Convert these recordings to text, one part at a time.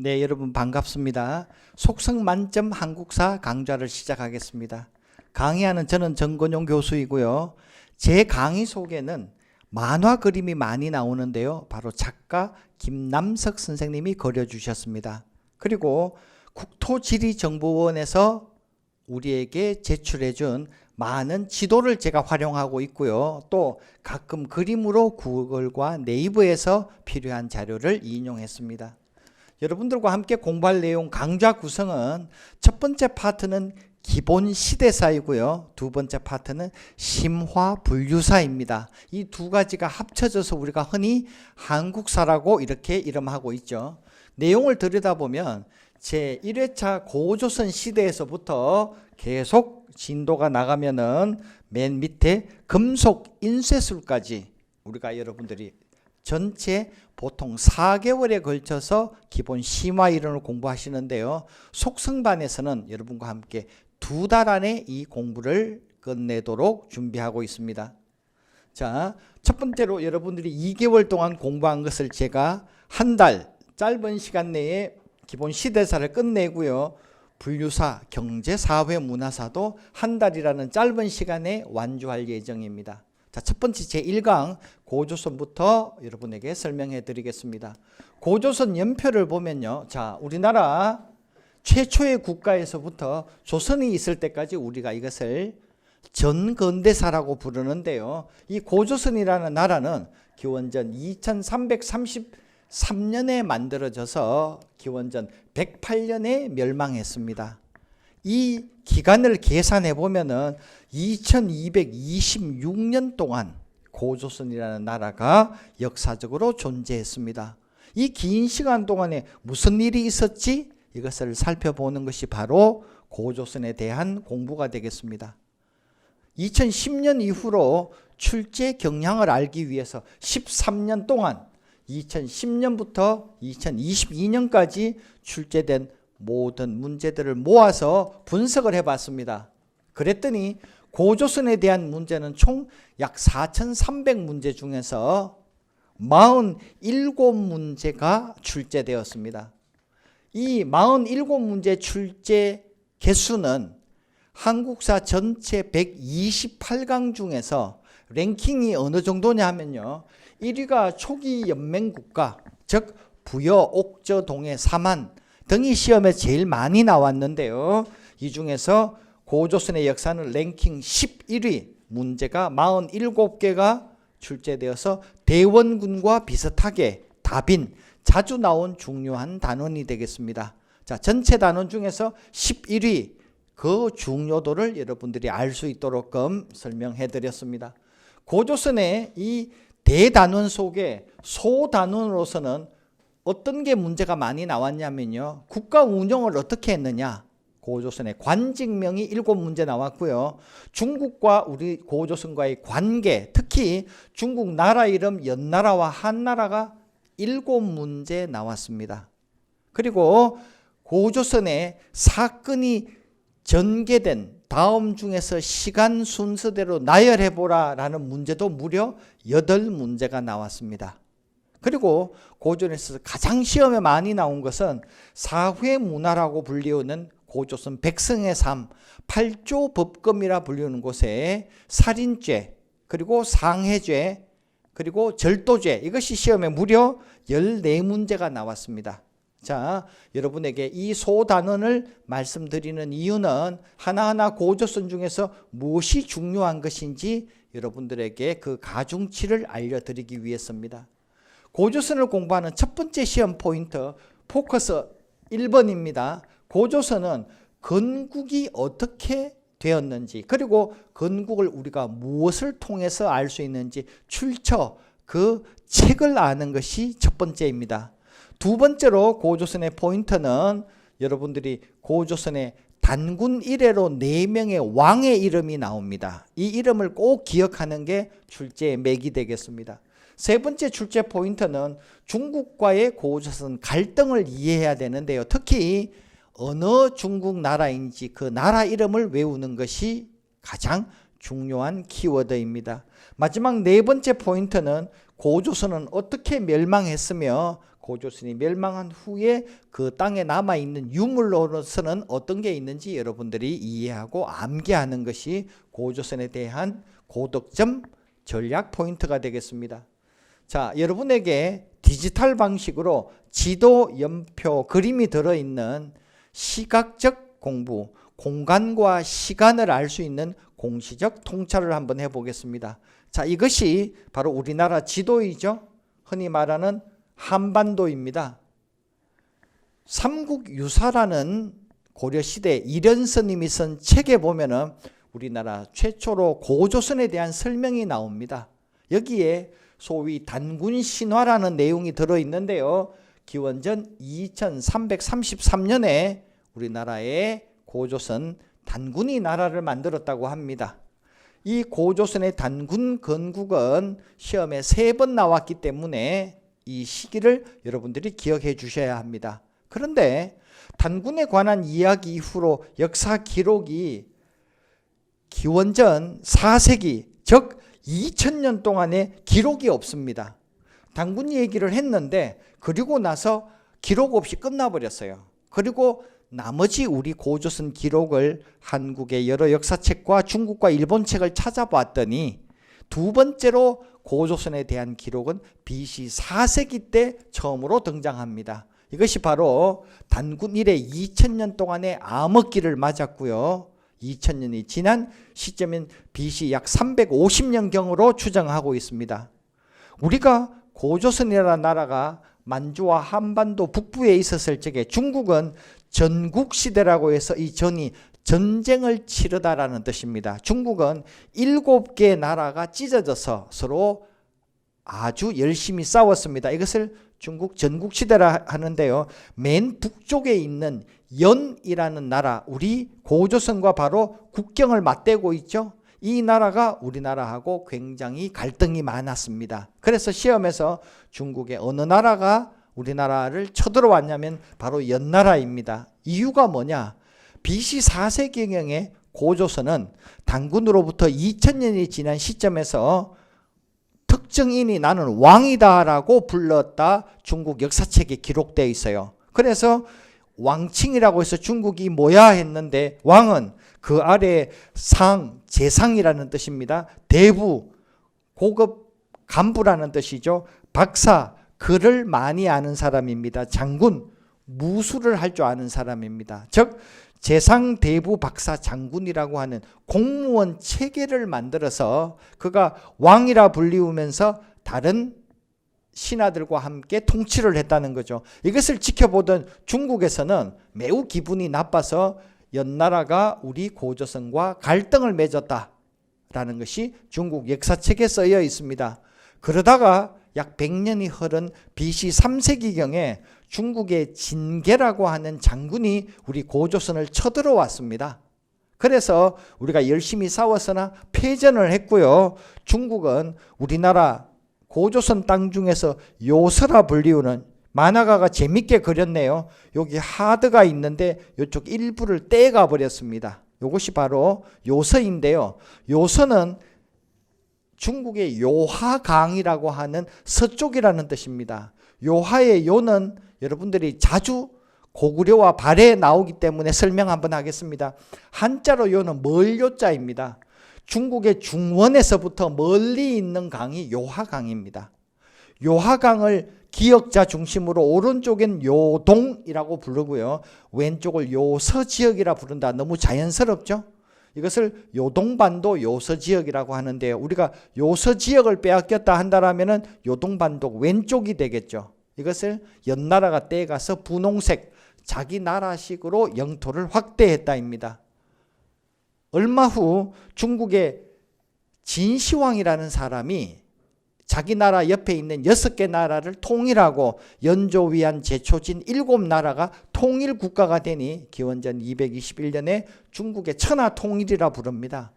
네, 여러분 반갑습니다. 속성 만점 한국사 강좌를 시작하겠습니다. 강의하는 저는 정건용 교수이고요. 제 강의 속에는 만화 그림이 많이 나오는데요. 바로 작가 김남석 선생님이 그려주셨습니다. 그리고 국토지리정보원에서 우리에게 제출해준 많은 지도를 제가 활용하고 있고요. 또 가끔 그림으로 구글과 네이버에서 필요한 자료를 인용했습니다. 여러분들과 함께 공부할 내용 강좌 구성은 첫 번째 파트는 기본 시대사이고요. 두 번째 파트는 심화 분류사입니다. 이 두 가지가 합쳐져서 우리가 흔히 한국사라고 이렇게 이름하고 있죠. 내용을 들여다보면 제1회차 고조선 시대에서부터 계속 진도가 나가면은 맨 밑에 금속 인쇄술까지 우리가 여러분들이 전체 보통 4개월에 걸쳐서 기본 심화 이론을 공부하시는데요. 속성반에서는 여러분과 함께 2달 안에 이 공부를 끝내도록 준비하고 있습니다. 자, 첫 번째로 여러분들이 2개월 동안 공부한 것을 제가 한 달 짧은 시간 내에 기본 시대사를 끝내고요. 분류사, 경제, 사회, 문화사도 한 달이라는 짧은 시간에 완주할 예정입니다. 자, 첫 번째 제1강 고조선부터 여러분에게 설명해 드리겠습니다. 고조선 연표를 보면요. 자, 우리나라 최초의 국가에서부터 조선이 있을 때까지 우리가 이것을 전근대사라고 부르는데요. 이 고조선이라는 나라는 기원전 2333년에 만들어져서 기원전 108년에 멸망했습니다. 이 기간을 계산해 보면은 2226년 동안 고조선이라는 나라가 역사적으로 존재했습니다. 이 긴 시간 동안에 무슨 일이 있었지? 이것을 살펴보는 것이 바로 고조선에 대한 공부가 되겠습니다. 2010년 이후로 출제 경향을 알기 위해서 13년 동안 2010년부터 2022년까지 출제된 모든 문제들을 모아서 분석을 해봤습니다. 그랬더니 고조선에 대한 문제는 총 약 4,300문제 중에서 47문제가 출제되었습니다. 이 47문제 출제 개수는 한국사 전체 128강 중에서 랭킹이 어느 정도냐 하면요. 1위가 초기 연맹국가, 즉 부여, 옥저, 동해, 사만 등이 시험에 제일 많이 나왔는데요. 이 중에서 고조선의 역사는 랭킹 11위 문제가 47개가 출제되어서 대원군과 비슷하게 답인 자주 나온 중요한 단원이 되겠습니다. 자, 전체 단원 중에서 11위 그 중요도를 여러분들이 알 수 있도록 설명해 드렸습니다. 고조선의 이 대단원 속에 소단원으로서는 어떤 게 문제가 많이 나왔냐면요. 국가 운영을 어떻게 했느냐. 고조선의 관직명이 7문제 나왔고요. 중국과 우리 고조선과의 관계, 특히 중국 나라 이름 연나라와 한나라가 7문제 나왔습니다. 그리고 고조선의 사건이 전개된 다음 중에서 시간 순서대로 나열해보라 라는 문제도 무려 8문제가 나왔습니다. 그리고 고조선에서 가장 시험에 많이 나온 것은 사회문화라고 불리우는 고조선 백성의 삶, 8조 법검이라 불리우는 곳에 살인죄, 그리고 상해죄, 그리고 절도죄 이것이 시험에 무려 14문제가 나왔습니다. 자, 여러분에게 이 소단원을 말씀드리는 이유는 하나하나 고조선 중에서 무엇이 중요한 것인지 여러분들에게 그 가중치를 알려드리기 위해서입니다. 고조선을 공부하는 첫 번째 시험 포인트 포커스 1번입니다. 고조선은 건국이 어떻게 되었는지 그리고 건국을 우리가 무엇을 통해서 알 수 있는지 출처 그 책을 아는 것이 첫 번째입니다. 두 번째로 고조선의 포인트는 여러분들이 고조선의 단군 이래로 4명의 왕의 이름이 나옵니다. 이 이름을 꼭 기억하는 게 출제의 맥이 되겠습니다. 세 번째 출제 포인트는 중국과의 고조선 갈등을 이해해야 되는데요. 특히 어느 중국 나라인지 그 나라 이름을 외우는 것이 가장 중요한 키워드입니다. 마지막 네 번째 포인트는 고조선은 어떻게 멸망했으며 고조선이 멸망한 후에 그 땅에 남아있는 유물로서는 어떤 게 있는지 여러분들이 이해하고 암기하는 것이 고조선에 대한 고득점 전략 포인트가 되겠습니다. 자, 여러분에게 디지털 방식으로 지도, 연표, 그림이 들어있는 시각적 공부, 공간과 시간을 알 수 있는 공시적 통찰을 한번 해보겠습니다. 자, 이것이 바로 우리나라 지도이죠. 흔히 말하는 한반도입니다. 삼국유사라는 고려시대 이련서님이 쓴 책에 보면은 우리나라 최초로 고조선에 대한 설명이 나옵니다. 여기에 소위 단군신화라는 내용이 들어있는데요. 기원전 2333년에 우리나라의 고조선 단군이 나라를 만들었다고 합니다. 이 고조선의 단군 건국은 시험에 3번 나왔기 때문에 이 시기를 여러분들이 기억해 주셔야 합니다. 그런데 단군에 관한 이야기 이후로 역사 기록이 기원전 4세기 즉 2000년 동안의 기록이 없습니다. 단군 얘기를 했는데 그리고 나서 기록 없이 끝나버렸어요. 그리고 나머지 우리 고조선 기록을 한국의 여러 역사책과 중국과 일본 책을 찾아봤더니 두 번째로 고조선에 대한 기록은 BC 4세기 때 처음으로 등장합니다. 이것이 바로 단군 이래 2000년 동안의 암흑기를 맞았고요. 2000년이 지난 시점인 BC 약 350년경으로 추정하고 있습니다. 우리가 고조선이라는 나라가 만주와 한반도 북부에 있었을 적에 중국은 전국시대라고 해서 이 전이 전쟁을 치르다라는 뜻입니다. 중국은 7개의 나라가 찢어져서 서로 아주 열심히 싸웠습니다. 이것을 중국 전국시대라 하는데요. 맨 북쪽에 있는 연이라는 나라, 우리 고조선과 바로 국경을 맞대고 있죠. 이 나라가 우리나라하고 굉장히 갈등이 많았습니다. 그래서 시험에서 중국의 어느 나라가 우리나라를 쳐들어왔냐면 바로 연나라입니다. 이유가 뭐냐? BC 4세기경에 고조선은 단군으로부터 2000년이 지난 시점에서 특정인이 나는 왕이다라고 불렀다 중국 역사책에 기록되어 있어요. 그래서 왕칭이라고 해서 중국이 뭐야 했는데 왕은 그 아래 상, 재상이라는 뜻입니다. 대부, 고급 간부라는 뜻이죠. 박사, 글을 많이 아는 사람입니다. 장군, 무술을 할 줄 아는 사람입니다. 즉 재상, 대부, 박사, 장군이라고 하는 공무원 체계를 만들어서 그가 왕이라 불리우면서 다른 신하들과 함께 통치를 했다는 거죠. 이것을 지켜보던 중국에서는 매우 기분이 나빠서 연나라가 우리 고조선과 갈등을 맺었다라는 것이 중국 역사책에 쓰여 있습니다. 그러다가 약 100년이 흐른 BC 3세기경에 중국의 진계라고 하는 장군이 우리 고조선을 쳐들어왔습니다. 그래서 우리가 열심히 싸웠으나 패전을 했고요. 중국은 우리나라 고조선 땅 중에서 요서라 불리우는 만화가가 재밌게 그렸네요. 여기 하드가 있는데 이쪽 일부를 떼가 버렸습니다. 이것이 바로 요서인데요. 요서는 중국의 요하강이라고 하는 서쪽이라는 뜻입니다. 요하의 요는 여러분들이 자주 고구려와 발해에 나오기 때문에 설명 한번 하겠습니다. 한자로 요는 멀요자입니다. 중국의 중원에서부터 멀리 있는 강이 요하강입니다. 요하강을 기역자 중심으로 오른쪽엔 요동이라고 부르고요. 왼쪽을 요서지역이라 부른다. 너무 자연스럽죠? 이것을 요동반도 요서지역이라고 하는데요. 우리가 요서지역을 빼앗겼다 한다라면은 요동반도 왼쪽이 되겠죠. 이것을 연나라가 떼가서 분홍색 자기 나라식으로 영토를 확대했다입니다. 얼마 후 중국의 진시황이라는 사람이 자기 나라 옆에 있는 6개 나라를 통일하고 연조위안 제초진 7나라가 통일 국가가 되니 기원전 221년에 중국의 천하통일이라 부릅니다.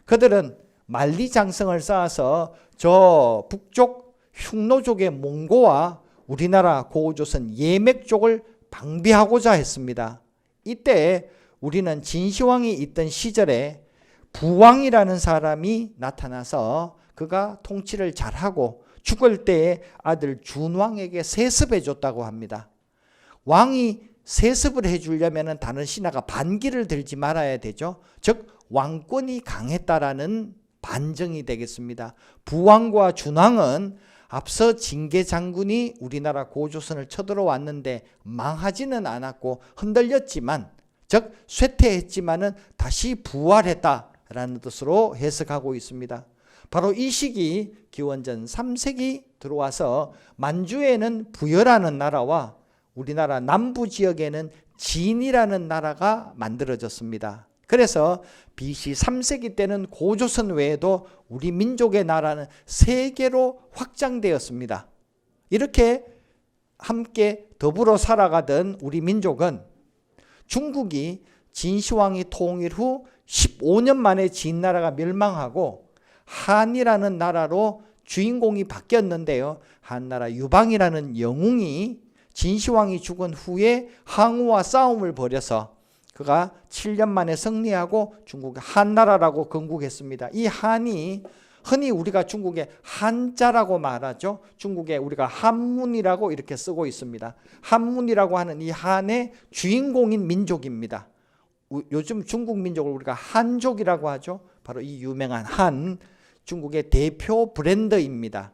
그들은 만리장성을 쌓아서 저 북쪽 흉노족의 몽고와 우리나라 고조선 예맥족을 방비하고자 했습니다. 이때 우리는 진시황이 있던 시절에 부왕이라는 사람이 나타나서 그가 통치를 잘하고 죽을 때에 아들 준왕에게 세습해 줬다고 합니다. 왕이 세습을 해주려면 다른 신하가 반기를 들지 말아야 되죠. 즉 왕권이 강했다라는 반증이 되겠습니다. 부왕과 준왕은 앞서 징계 장군이 우리나라 고조선을 쳐들어왔는데 망하지는 않았고 흔들렸지만, 즉 쇠퇴했지만은 다시 부활했다라는 뜻으로 해석하고 있습니다. 바로 이 시기 기원전 3세기 들어와서 만주에는 부여라는 나라와 우리나라 남부 지역에는 진이라는 나라가 만들어졌습니다. 그래서 BC 3세기 때는 고조선 외에도 우리 민족의 나라는 3개로 확장되었습니다. 이렇게 함께 더불어 살아가던 우리 민족은 중국이 진시황이 통일 후 15년 만에 진나라가 멸망하고 한이라는 나라로 주인공이 바뀌었는데요. 한나라 유방이라는 영웅이 진시황이 죽은 후에 항우와 싸움을 벌여서 그가 7년 만에 승리하고 중국의 한나라라고 건국했습니다. 이 한이 흔히 우리가 중국의 한자라고 말하죠. 중국에 우리가 한문이라고 이렇게 쓰고 있습니다. 한문이라고 하는 이 한의 주인공인 민족입니다. 요즘 중국 민족을 우리가 한족이라고 하죠. 바로 이 유명한 한, 중국의 대표 브랜드입니다.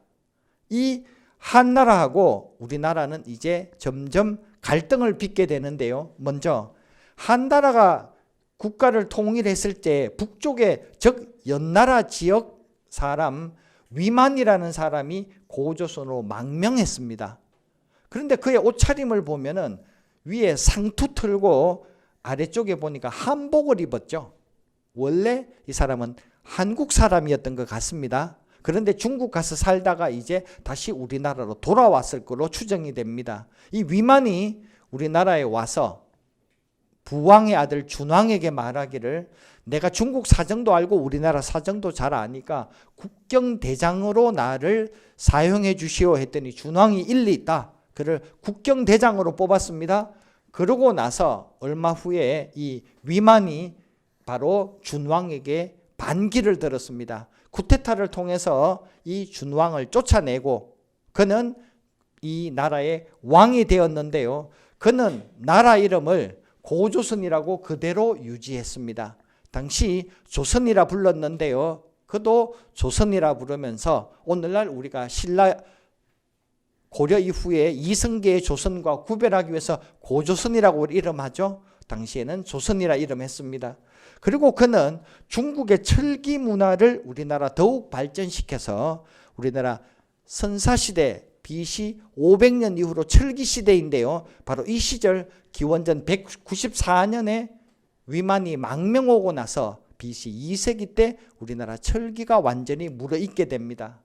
이 한나라하고 우리나라는 이제 점점 갈등을 빚게 되는데요. 먼저 한나라가 국가를 통일했을 때 북쪽에, 즉 연나라 지역 사람 위만이라는 사람이 고조선으로 망명했습니다. 그런데 그의 옷차림을 보면은 위에 상투 틀고 아래쪽에 보니까 한복을 입었죠. 원래 이 사람은 한국 사람이었던 것 같습니다. 그런데 중국 가서 살다가 이제 다시 우리나라로 돌아왔을 걸로 추정이 됩니다. 이 위만이 우리나라에 와서 부왕의 아들 준왕에게 말하기를, 내가 중국 사정도 알고 우리나라 사정도 잘 아니까 국경대장으로 나를 사용해 주시오 했더니 준왕이 일리 있다. 그를 국경대장으로 뽑았습니다. 그러고 나서 얼마 후에 이 위만이 바로 준왕에게 반기를 들었습니다. 쿠데타를 통해서 이 준왕을 쫓아내고 그는 이 나라의 왕이 되었는데요. 그는 나라 이름을 고조선이라고 그대로 유지했습니다. 당시 조선이라 불렀는데요. 그도 조선이라 부르면서 오늘날 우리가 신라 고려 이후에 이성계의 조선과 구별하기 위해서 고조선이라고 이름하죠. 당시에는 조선이라 이름했습니다. 그리고 그는 중국의 철기 문화를 우리나라 더욱 발전시켜서 우리나라 선사시대 BC 500년 이후로 철기시대인데요. 바로 이 시절 기원전 194년에 위만이 망명 오고 나서 BC 2세기 때 우리나라 철기가 완전히 무르익게 됩니다.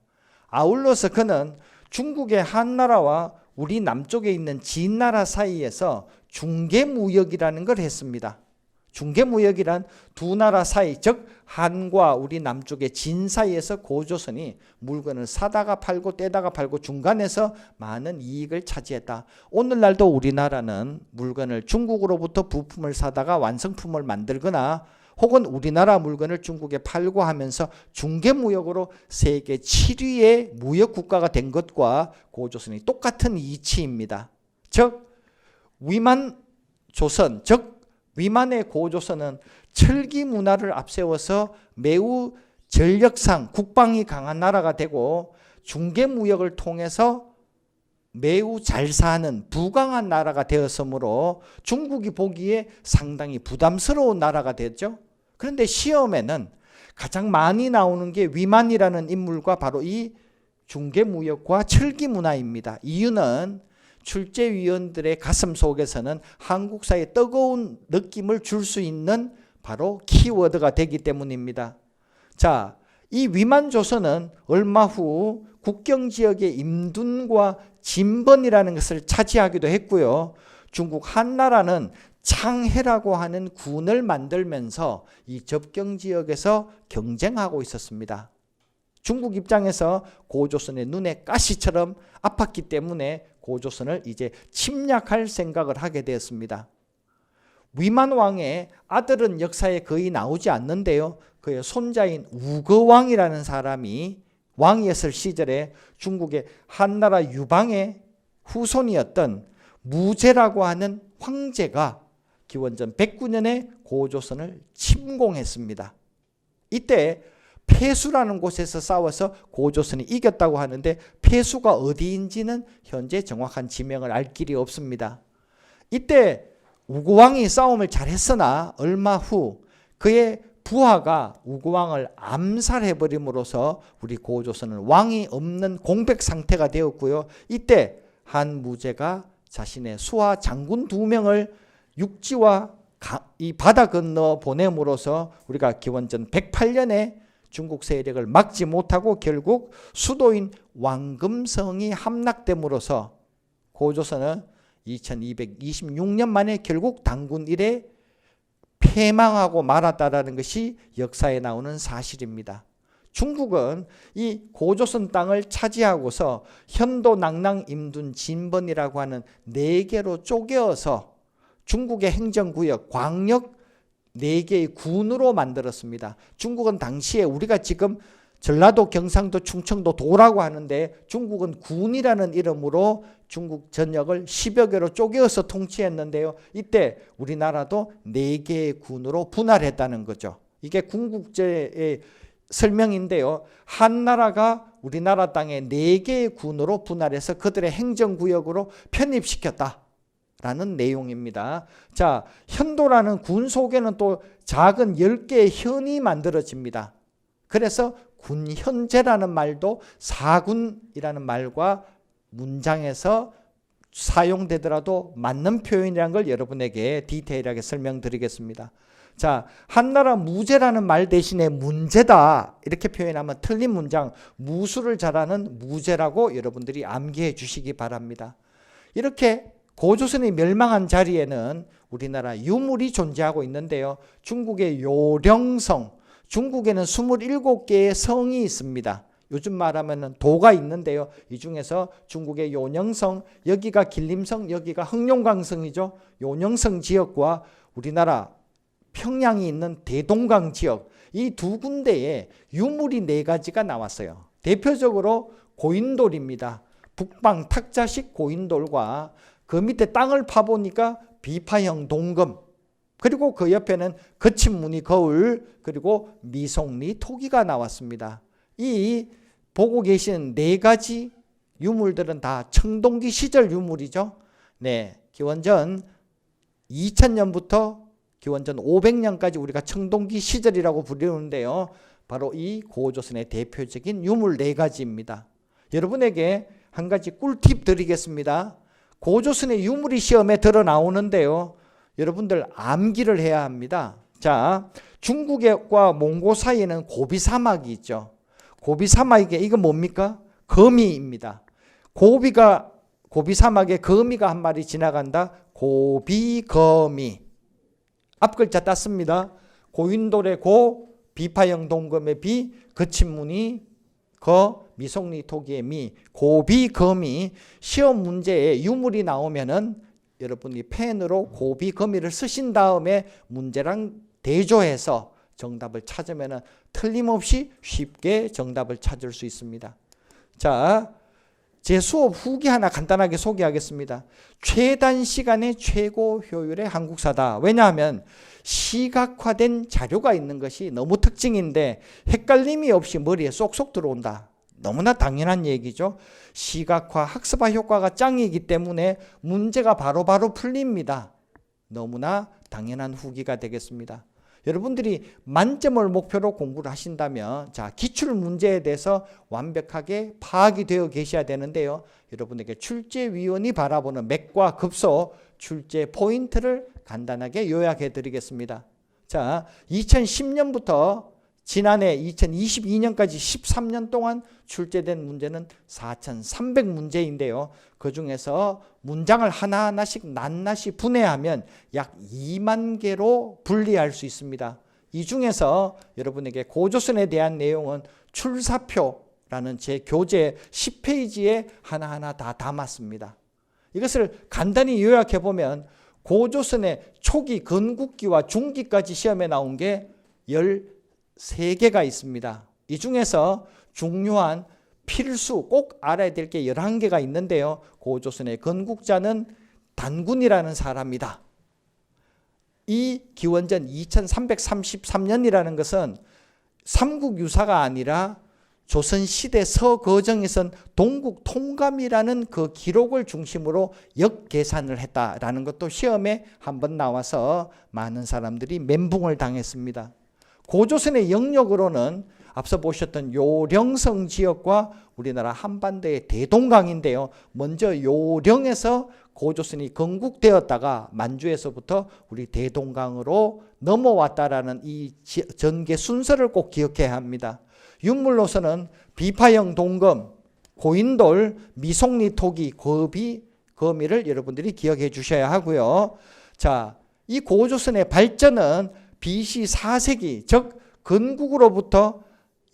아울러서 그는 중국의 한나라와 우리 남쪽에 있는 진나라 사이에서 중개무역이라는 걸 했습니다. 중개무역이란 두 나라 사이, 즉 한과 우리 남쪽의 진 사이에서 고조선이 물건을 사다가 팔고 떼다가 팔고 중간에서 많은 이익을 차지했다. 오늘날도 우리나라는 물건을 중국으로부터 부품을 사다가 완성품을 만들거나 혹은 우리나라 물건을 중국에 팔고 하면서 중개무역으로 세계 7위의 무역국가가 된 것과 고조선이 똑같은 이치입니다. 즉 위만 조선, 즉 위만의 고조선은 철기 문화를 앞세워서 매우 전력상 국방이 강한 나라가 되고 중개무역을 통해서 매우 잘 사는 부강한 나라가 되었으므로 중국이 보기에 상당히 부담스러운 나라가 됐죠. 그런데 시험에는 가장 많이 나오는 게 위만이라는 인물과 바로 이 중개무역과 철기 문화입니다. 이유는 출제위원들의 가슴 속에서는 한국사의 뜨거운 느낌을 줄 수 있는 바로 키워드가 되기 때문입니다. 자, 이 위만조선은 얼마 후 국경지역의 임둔과 진번이라는 것을 차지하기도 했고요. 중국 한나라는 창해라고 하는 군을 만들면서 이 접경지역에서 경쟁하고 있었습니다. 중국 입장에서 고조선의 눈에 가시처럼 아팠기 때문에 고조선을 이제 침략할 생각을 하게 되었습니다. 위만 왕의 아들은 역사에 거의 나오지 않는데요. 그의 손자인 우거왕이라는 사람이 왕이었을 시절에 중국의 한나라 유방의 후손이었던 무제라고 하는 황제가 기원전 109년에 고조선을 침공했습니다. 이때 폐수라는 곳에서 싸워서 고조선이 이겼다고 하는데 폐수가 어디인지는 현재 정확한 지명을 알 길이 없습니다. 이때 우고왕이 싸움을 잘했으나 얼마 후 그의 부하가 우고왕을 암살해버림으로써 우리 고조선은 왕이 없는 공백 상태가 되었고요. 이때 한무제가 자신의 수하 장군 2명을 육지와 이 바다 건너 보냄으로써 우리가 기원전 108년에 중국 세력을 막지 못하고 결국 수도인 왕금성이 함락됨으로써 고조선은 2226년 만에 결국 단군 이래 패망하고 말았다라는 것이 역사에 나오는 사실입니다. 중국은 이 고조선 땅을 차지하고서 현도, 낙랑, 임둔, 진번이라고 하는 4개로 쪼개어서 중국의 행정구역, 광역 4개의 군으로 만들었습니다. 중국은 당시에 우리가 지금 전라도, 경상도, 충청도 도라고 하는데 중국은 군이라는 이름으로 중국 전역을 10여 개로 쪼개어서 통치했는데요. 이때 우리나라도 4개의 군으로 분할했다는 거죠. 이게 군국제의 설명인데요. 한나라가 우리나라 땅에 4개의 군으로 분할해서 그들의 행정구역으로 편입시켰다 라는 내용입니다. 자, 현도라는 군 속에는 또 작은 10개의 현이 만들어집니다. 그래서 군현제라는 말도 사군이라는 말과 문장에서 사용되더라도 맞는 표현이라는 걸 여러분에게 디테일하게 설명드리겠습니다. 자, 한나라 무제라는 말 대신에 문제다 이렇게 표현하면 틀린 문장, 무술을 잘하는 무제라고 여러분들이 암기해 주시기 바랍니다. 이렇게 고조선이 멸망한 자리에는 우리나라 유물이 존재하고 있는데요. 중국의 요령성, 중국에는 27개의 성이 있습니다. 요즘 말하면 도가 있는데요. 이 중에서 중국의 요령성, 여기가 길림성, 여기가 흑룡강성이죠. 요령성 지역과 우리나라 평양이 있는 대동강 지역, 이 2군데에 유물이 4가지가 나왔어요. 대표적으로 고인돌입니다. 북방 탁자식 고인돌과 그 밑에 땅을 파보니까 비파형 동금, 그리고 그 옆에는 거친 무늬 거울, 그리고 미송리 토기가 나왔습니다. 이 보고 계신 4가지 유물들은 다 청동기 시절 유물이죠. 네, 기원전 2000년부터 기원전 500년까지 우리가 청동기 시절이라고 부르는데요. 바로 이 고조선의 대표적인 유물 4가지입니다. 여러분에게 한 가지 꿀팁 드리겠습니다. 고조선의 유물이 시험에 들어 나오는데요. 여러분들 암기를 해야 합니다. 자, 중국과 몽고 사이에는 고비 사막이 있죠. 고비 사막에 이거 뭡니까? 거미입니다. 고비 사막에 거미가 한 마리 지나간다. 고비거미. 앞글자 땄습니다. 고인돌의 고, 비파형 동금의 비, 거친 무늬 거, 미송리 토기의 미, 고비거미. 시험 문제에 유물이 나오면은 여러분이 펜으로 고비거미를 쓰신 다음에 문제랑 대조해서 정답을 찾으면 틀림없이 쉽게 정답을 찾을 수 있습니다. 자, 제 수업 후기 하나 간단하게 소개하겠습니다. 최단 시간에 최고 효율의 한국사다. 왜냐하면 시각화된 자료가 있는 것이 너무 특징인데 헷갈림이 없이 머리에 쏙쏙 들어온다. 너무나 당연한 얘기죠. 시각화, 학습화 효과가 짱이기 때문에 문제가 바로바로 풀립니다. 너무나 당연한 후기가 되겠습니다. 여러분들이 만점을 목표로 공부를 하신다면 자, 기출 문제에 대해서 완벽하게 파악이 되어 계셔야 되는데요. 여러분에게 출제위원이 바라보는 맥과 급소, 출제 포인트를 간단하게 요약해 드리겠습니다. 자, 2010년부터 지난해 2022년까지 13년 동안 출제된 문제는 4,300문제인데요. 그 중에서 문장을 하나하나씩 낱낱이 분해하면 약 2만 개로 분리할 수 있습니다. 이 중에서 여러분에게 고조선에 대한 내용은 출사표라는 제 교재 10페이지에 하나하나 다 담았습니다. 이것을 간단히 요약해 보면 고조선의 초기 건국기와 중기까지 시험에 나온 게 13개가 있습니다. 이 중에서 중요한 필수 꼭 알아야 될 게 11개가 있는데요. 고조선의 건국자는 단군이라는 사람이다. 이 기원전 2333년이라는 것은 삼국유사가 아니라 조선시대 서거정에 선 동국통감이라는 그 기록을 중심으로 역계산을 했다라는 것도 시험에 한번 나와서 많은 사람들이 멘붕을 당했습니다. 고조선의 영역으로는 앞서 보셨던 요령성 지역과 우리나라 한반도의 대동강인데요. 먼저 요령에서 고조선이 건국되었다가 만주에서부터 우리 대동강으로 넘어왔다라는 이 전개 순서를 꼭 기억해야 합니다. 윤물로서는 비파형 동검, 고인돌, 미송리 토기, 거미를 여러분들이 기억해 주셔야 하고요. 자, 이 고조선의 발전은 BC 4세기, 즉 건국으로부터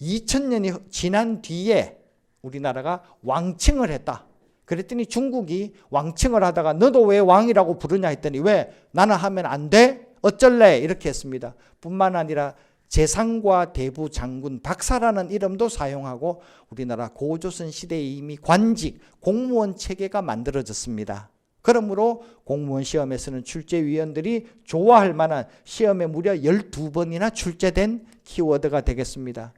2000년이 지난 뒤에 우리나라가 왕칭을 했다. 그랬더니 중국이 왕칭을 하다가 너도 왜 왕이라고 부르냐 했더니 왜 나는 하면 안 돼? 어쩔래? 이렇게 했습니다. 뿐만 아니라 재상과 대부 장군 박사라는 이름도 사용하고 우리나라 고조선 시대에 이미 관직, 공무원 체계가 만들어졌습니다. 그러므로 공무원 시험에서는 출제위원들이 좋아할 만한 시험에 무려 12번이나 출제된 키워드가 되겠습니다.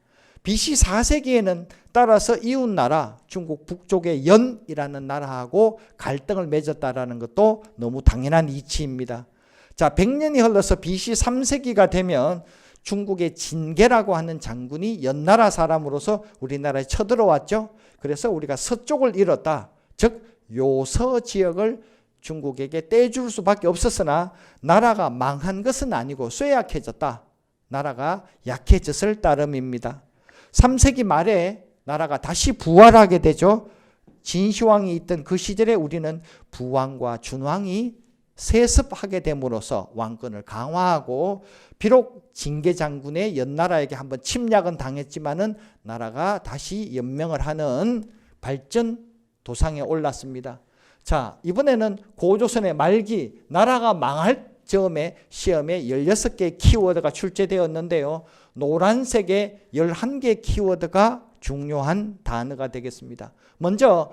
BC 4세기에는 따라서 이웃나라 중국 북쪽의 연이라는 나라하고 갈등을 맺었다라는 것도 너무 당연한 이치입니다. 자, 100년이 흘러서 BC 3세기가 되면 중국의 진계라고 하는 장군이 연나라 사람으로서 우리나라에 쳐들어왔죠. 그래서 우리가 서쪽을 잃었다. 즉 요서 지역을 중국에게 떼줄 수밖에 없었으나 나라가 망한 것은 아니고 쇠약해졌다. 나라가 약해졌을 따름입니다. 3세기 말에 나라가 다시 부활하게 되죠. 진시황이 있던 그 시절에 우리는 부왕과 준왕이 세습하게 됨으로써 왕권을 강화하고 비록 진계장군의 연나라에게 한번 침략은 당했지만은 나라가 다시 연명을 하는 발전 도상에 올랐습니다. 자, 이번에는 고조선의 말기 나라가 망할 즈음에 시험에 16개의 키워드가 출제되었는데요. 노란색의 11개의 키워드가 중요한 단어가 되겠습니다. 먼저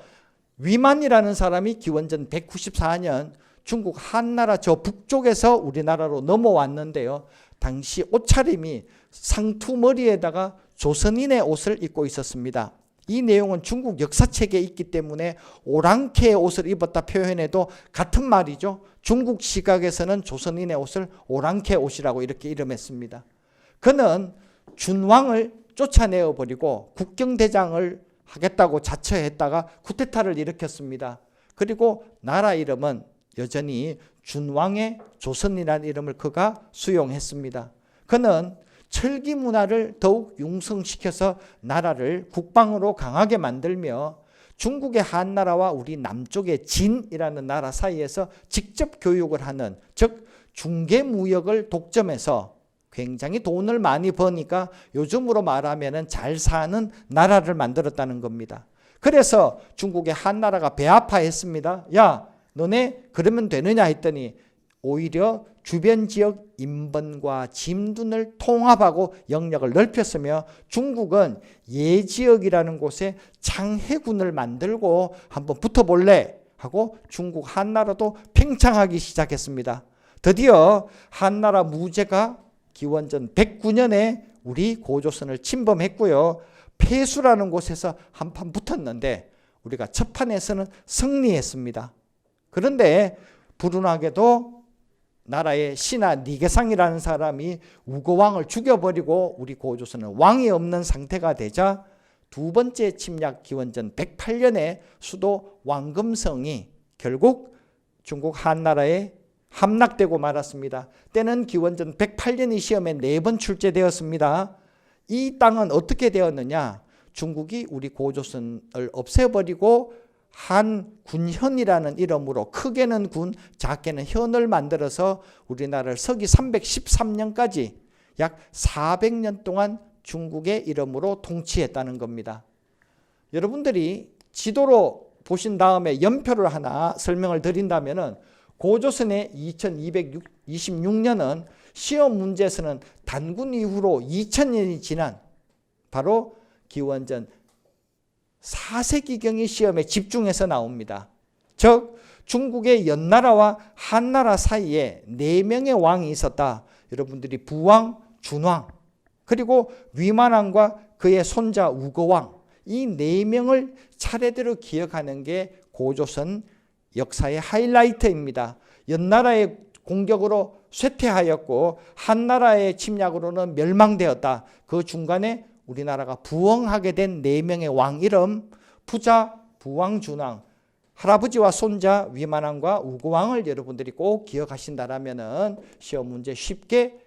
위만이라는 사람이 기원전 194년 중국 한나라 저 북쪽에서 우리나라로 넘어왔는데요. 당시 옷차림이 상투머리에다가 조선인의 옷을 입고 있었습니다. 이 내용은 중국 역사책에 있기 때문에 오랑캐의 옷을 입었다 표현해도 같은 말이죠. 중국 시각에서는 조선인의 옷을 오랑캐 옷이라고 이렇게 이름했습니다. 그는 준왕을 쫓아내어버리고 국경대장을 하겠다고 자처했다가 쿠데타를 일으켰습니다. 그리고 나라 이름은 여전히 준왕의 조선이라는 이름을 그가 수용했습니다. 그는 철기 문화를 더욱 융성시켜서 나라를 국방으로 강하게 만들며 중국의 한나라와 우리 남쪽의 진이라는 나라 사이에서 직접 교육을 하는, 즉 중개무역을 독점해서 굉장히 돈을 많이 버니까 요즘으로 말하면 잘 사는 나라를 만들었다는 겁니다. 그래서 중국의 한나라가 배아파했습니다. 야, 너네 그러면 되느냐 했더니 오히려 주변 지역 인번과 짐둔을 통합하고 영역을 넓혔으며 중국은 예지역이라는 곳에 장해군을 만들고 한번 붙어볼래 하고 중국 한나라도 팽창하기 시작했습니다. 드디어 한나라 무제가 기원전 109년에 우리 고조선을 침범했고요. 폐수라는 곳에서 한판 붙었는데 우리가 첫 판에서는 승리했습니다. 그런데 불운하게도 나라의 신하 니계상이라는 사람이 우고왕을 죽여버리고 우리 고조선은 왕이 없는 상태가 되자 두 번째 침략 기원전 108년에 수도 왕금성이 결국 중국 한나라에 함락되고 말았습니다. 때는 기원전 108년이 시험에 4번 출제되었습니다. 이 땅은 어떻게 되었느냐? 중국이 우리 고조선을 없애버리고 한군현이라는 이름으로 크게는 군, 작게는 현을 만들어서 우리나라를 서기 313년까지 약 400년 동안 중국의 이름으로 통치했다는 겁니다. 여러분들이 지도로 보신 다음에 연표를 하나 설명을 드린다면은 고조선의 2226년은 시험 문제에서는 단군 이후로 2000년이 지난 바로 기원전 4세기경이 시험에 집중해서 나옵니다. 즉 중국의 연나라와 한나라 사이에 4명의 왕이 있었다. 여러분들이 부왕, 준왕, 그리고 위만왕과 그의 손자 우거왕, 이 4명을 차례대로 기억하는 게 고조선 역사의 하이라이트입니다. 연나라의 공격으로 쇠퇴하였고 한나라의 침략으로는 멸망되었다. 그 중간에 우리나라가 부흥하게 된 4명의 왕 이름, 부자, 부왕, 준왕, 할아버지와 손자 위만왕과 우고왕을 여러분들이 꼭 기억하신다라면은 시험 문제 쉽게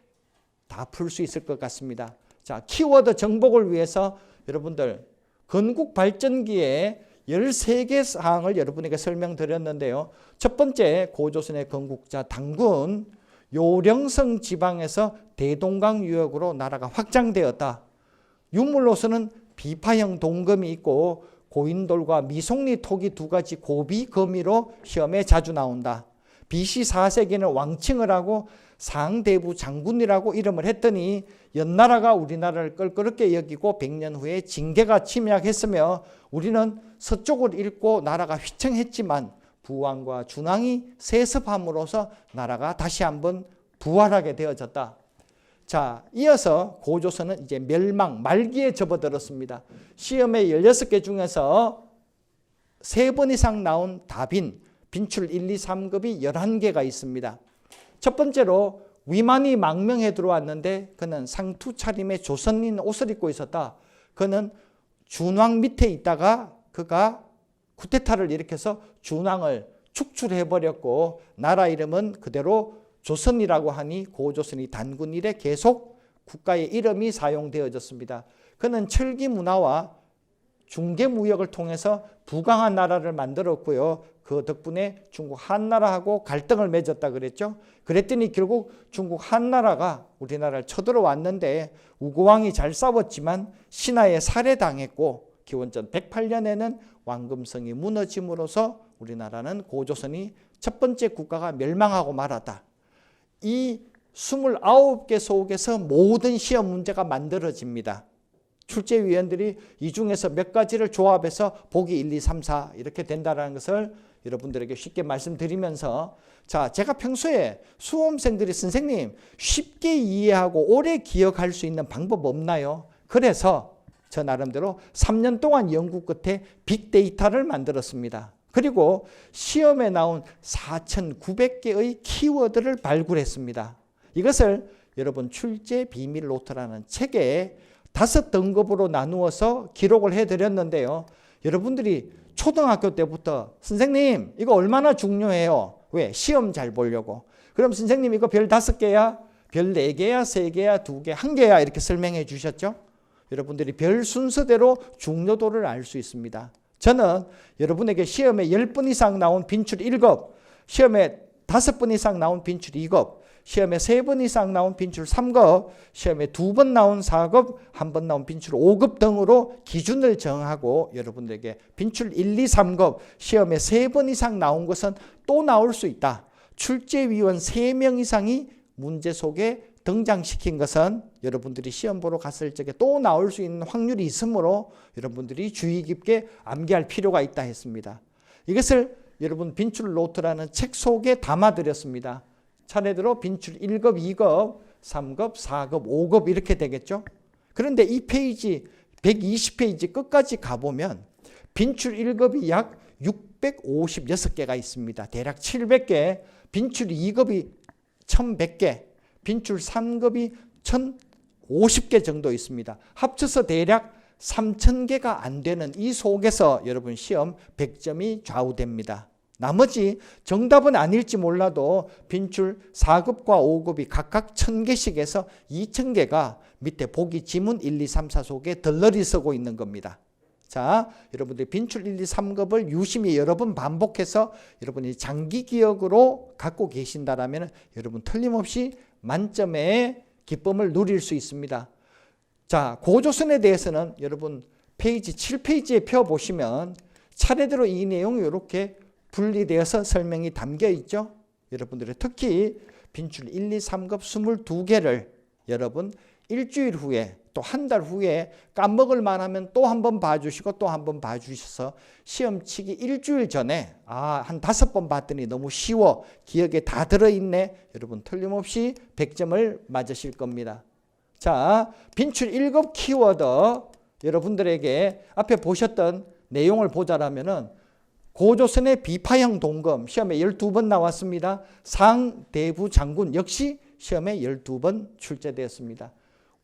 다 풀 수 있을 것 같습니다. 자, 키워드 정복을 위해서 여러분들 건국 발전기에 13개 사항을 여러분에게 설명드렸는데요. 첫 번째, 고조선의 건국자 당군, 요령성 지방에서 대동강 유역으로 나라가 확장되었다. 유물로서는 비파형 동검이 있고 고인돌과 미송리 토기 2가지 고비 거미로 시험에 자주 나온다. BC 4세기는 왕칭을 하고 상대부 장군이라고 이름을 했더니 연나라가 우리나라를 껄끄럽게 여기고 100년 후에 징계가 침략했으며 우리는 서쪽을 잃고 나라가 휘청했지만 부왕과 준왕이 세습함으로써 나라가 다시 한번 부활하게 되어졌다. 자, 이어서 고조선은 이제 멸망 말기에 접어들었습니다. 시험에 16개 중에서 3번 이상 나온 다빈, 빈출 1, 2, 3급이 11개가 있습니다. 첫 번째로 위만이 망명해 들어왔는데 그는 상투 차림의 조선인 옷을 입고 있었다. 그는 준왕 밑에 있다가 그가 쿠데타를 일으켜서 준왕을 축출해버렸고 나라 이름은 그대로 조선이라고 하니 고조선이 단군 이래 계속 국가의 이름이 사용되어졌습니다. 그는 철기 문화와 중개 무역을 통해서 부강한 나라를 만들었고요. 그 덕분에 중국 한나라하고 갈등을 맺었다 그랬죠. 그랬더니 결국 중국 한나라가 우리나라를 쳐들어왔는데 우고왕이 잘 싸웠지만 신하에 살해당했고 기원전 108년에는 왕금성이 무너짐으로써 우리나라는 고조선이 첫 번째 국가가 멸망하고 말았다. 이 29개 속에서 모든 시험 문제가 만들어집니다. 출제위원들이 이 중에서 몇 가지를 조합해서 보기 1, 2, 3, 4 이렇게 된다는 것을 여러분들에게 쉽게 말씀드리면서 자, 제가 평소에 수험생들이 선생님 쉽게 이해하고 오래 기억할 수 있는 방법 없나요? 그래서 저 나름대로 3년 동안 연구 끝에 빅데이터를 만들었습니다. 그리고 시험에 나온 4,900개의 키워드를 발굴했습니다. 이것을 여러분 출제 비밀 노트라는 책에 5등급으로 나누어서 기록을 해드렸는데요. 여러분들이 초등학교 때부터 선생님 이거 얼마나 중요해요? 왜? 시험 잘 보려고. 그럼 선생님 이거 별 5개야? 별 4개야? 3개야? 2개? 1개야? 이렇게 설명해 주셨죠? 여러분들이 별 순서대로 중요도를 알 수 있습니다. 저는 여러분에게 시험에 10번 이상 나온 빈출 1급, 시험에 5번 이상 나온 빈출 2급, 시험에 3번 이상 나온 빈출 3급, 시험에 2번 나온 4급, 1번 나온 빈출 5급 등으로 기준을 정하고 여러분들에게 빈출 1, 2, 3급, 시험에 3번 이상 나온 것은 또 나올 수 있다. 출제위원 3명 이상이 문제 속에 등장시킨 것은 여러분들이 시험 보러 갔을 적에 또 나올 수 있는 확률이 있으므로 여러분들이 주의 깊게 암기할 필요가 있다 했습니다. 이것을 여러분 빈출 노트라는 책 속에 담아드렸습니다. 차례대로 빈출 1급, 2급, 3급, 4급, 5급 이렇게 되겠죠. 그런데 이 페이지 120페이지 끝까지 가보면 빈출 1급이 약 656개가 있습니다. 대략 700개, 빈출 2급이 1100개, 빈출 3급이 1050개 정도 있습니다. 합쳐서 대략 3000개가 안 되는 이 속에서 여러분 시험 100점이 좌우됩니다. 나머지 정답은 아닐지 몰라도 빈출 4급과 5급이 각각 1000개씩에서 2000개가 밑에 보기 지문 1, 2, 3, 4 속에 덜러리 쓰고 있는 겁니다. 자, 여러분들 빈출 1, 2, 3급을 유심히 여러 번 반복해서 여러분이 장기 기억으로 갖고 계신다라면 여러분 틀림없이 만점의 기쁨을 누릴 수 있습니다. 자, 고조선에 대해서는 여러분 페이지 7페이지에 펴보시면 차례대로 이 내용이 이렇게 분리되어서 설명이 담겨 있죠. 여러분들의 특히 빈출 1, 2, 3급 22개를 여러분 일주일 후에 또 한 달 후에 까먹을 만하면 또 한 번 봐주시고 또 한 번 봐주셔서 시험 치기 일주일 전에 한 5번 봤더니 너무 쉬워, 기억에 다 들어있네, 여러분 틀림없이 100점을 맞으실 겁니다. 자, 빈출 1급 키워드 여러분들에게 앞에 보셨던 내용을 보자라면은 고조선의 비파형 동검 시험에 12번 나왔습니다. 상대부 장군 역시 시험에 12번 출제되었습니다.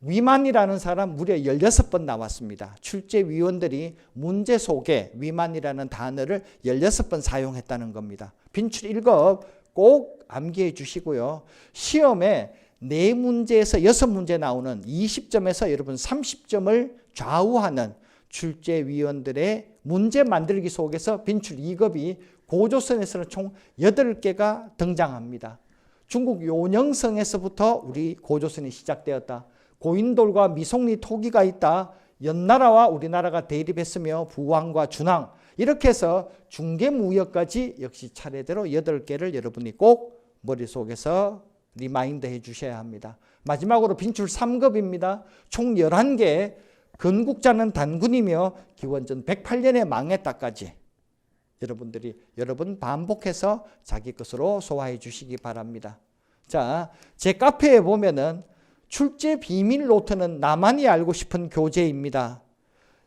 위만이라는 사람 무려 16번 나왔습니다. 출제위원들이 문제 속에 위만이라는 단어를 16번 사용했다는 겁니다. 빈출 1급 꼭 암기해 주시고요. 시험에 4문제에서 6문제 나오는 20점에서 여러분 30점을 좌우하는 출제위원들의 문제 만들기 속에서 빈출 2급이 고조선에서는 총 8개가 등장합니다. 중국 요녕성에서부터 우리 고조선이 시작되었다. 고인돌과 미송리 토기가 있다. 연나라와 우리나라가 대립했으며 부왕과 준왕, 이렇게 해서 중개무역까지 역시 차례대로 8개를 여러분이 꼭 머릿속에서 리마인드 해 주셔야 합니다. 마지막으로 빈출 3급입니다. 총 11개, 건국자는 단군이며 기원전 108년에 망했다까지 여러분들이 여러 번 반복해서 자기 것으로 소화해 주시기 바랍니다. 자, 제 카페에 보면은 출제 비밀 노트는 나만이 알고 싶은 교재입니다.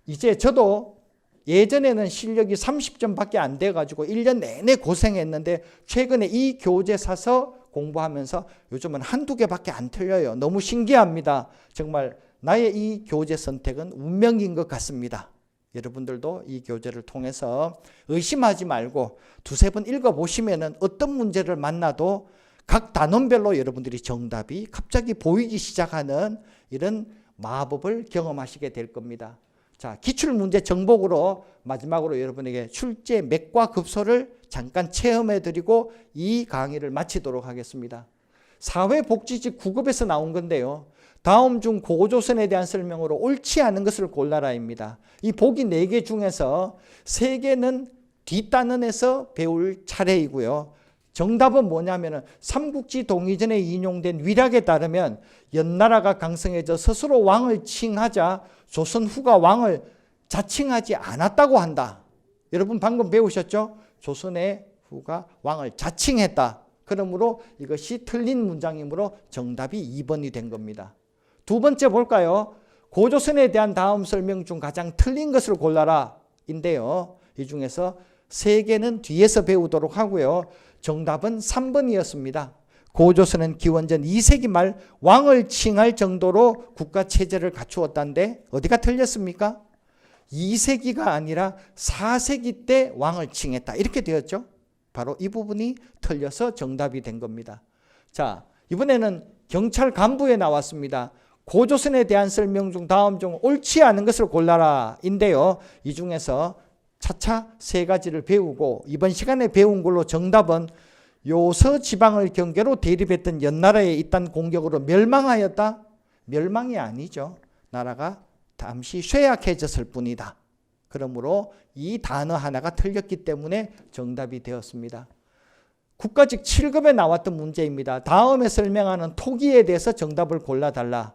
이제 저도 예전에는 실력이 30점밖에 안 돼가지고 1년 내내 고생했는데 최근에 이 교재 사서 공부하면서 요즘은 한두 개밖에 안 틀려요. 너무 신기합니다. 정말 나의 이 교재 선택은 운명인 것 같습니다. 여러분들도 이 교재를 통해서 의심하지 말고 두세 번 읽어보시면은 어떤 문제를 만나도 각 단원별로 여러분들이 정답이 갑자기 보이기 시작하는 이런 마법을 경험하시게 될 겁니다. 자, 기출문제 정복으로 마지막으로 여러분에게 출제 맥과 급소를 잠깐 체험해드리고 이 강의를 마치도록 하겠습니다. 사회복지직 9급에서 나온 건데요. 다음 중 고조선에 대한 설명으로 옳지 않은 것을 골라라입니다. 이 보기 4개 중에서 3개는 뒷단원에서 배울 차례이고요. 정답은 뭐냐면은 삼국지 동의전에 인용된 위략에 따르면 연나라가 강성해져 스스로 왕을 칭하자 조선 후가 왕을 자칭하지 않았다고 한다. 여러분 방금 배우셨죠? 조선의 후가 왕을 자칭했다. 그러므로 이것이 틀린 문장이므로 정답이 2번이 된 겁니다. 두 번째 볼까요? 고조선에 대한 다음 설명 중 가장 틀린 것을 골라라 인데요. 이 중에서 3개는 뒤에서 배우도록 하고요. 정답은 3번이었습니다. 고조선은 기원전 2세기 말 왕을 칭할 정도로 국가체제를 갖추었다는데 어디가 틀렸습니까? 2세기가 아니라 4세기 때 왕을 칭했다. 이렇게 되었죠. 바로 이 부분이 틀려서 정답이 된 겁니다. 자, 이번에는 경찰 간부에 나왔습니다. 고조선에 대한 설명 중 다음 중 옳지 않은 것을 골라라 인데요. 이 중에서 차차 3가지를 배우고 이번 시간에 배운 걸로 정답은 요서 지방을 경계로 대립했던 연나라의 이딴 공격으로 멸망하였다? 멸망이 아니죠. 나라가 잠시 쇠약해졌을 뿐이다. 그러므로 이 단어 하나가 틀렸기 때문에 정답이 되었습니다. 국가직 7급에 나왔던 문제입니다. 다음에 설명하는 토기에 대해서 정답을 골라달라.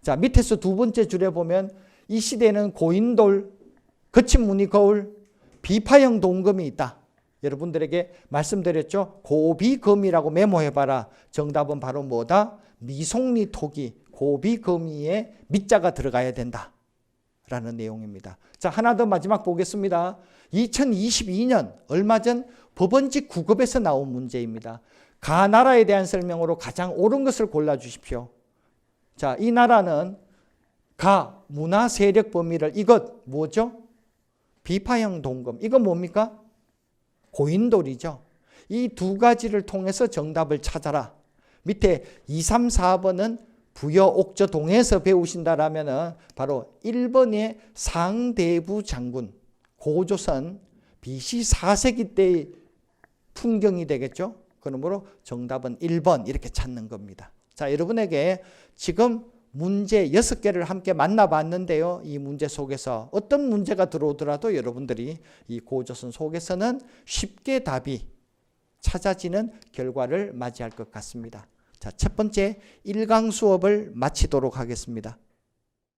자, 밑에서 두 번째 줄에 보면 이 시대에는 고인돌, 거친 무늬 거울, 비파형 동검이 있다. 여러분들에게 말씀드렸죠. 고비검이라고 메모해봐라. 정답은 바로 뭐다? 미송리 토기, 고비검이에 미자가 들어가야 된다. 라는 내용입니다. 자, 하나 더 마지막 보겠습니다. 2022년 얼마 전 법원직 9급에서 나온 문제입니다. 가 나라에 대한 설명으로 가장 옳은 것을 골라주십시오. 자, 이 나라는 가 문화 세력 범위를 이것 뭐죠? 비파형 동검. 이건 뭡니까? 고인돌이죠. 이 두 가지를 통해서 정답을 찾아라. 밑에 2, 3, 4번은 부여 옥저 동에서 배우신다라면은 바로 1번의 상대부 장군, 고조선 BC 4세기 때의 풍경이 되겠죠. 그러므로 정답은 1번 이렇게 찾는 겁니다. 자, 여러분에게 지금 문제 6개를 함께 만나봤는데요. 이 문제 속에서 어떤 문제가 들어오더라도 여러분들이 이 고조선 속에서는 쉽게 답이 찾아지는 결과를 맞이할 것 같습니다. 자, 첫 번째 1강 수업을 마치도록 하겠습니다.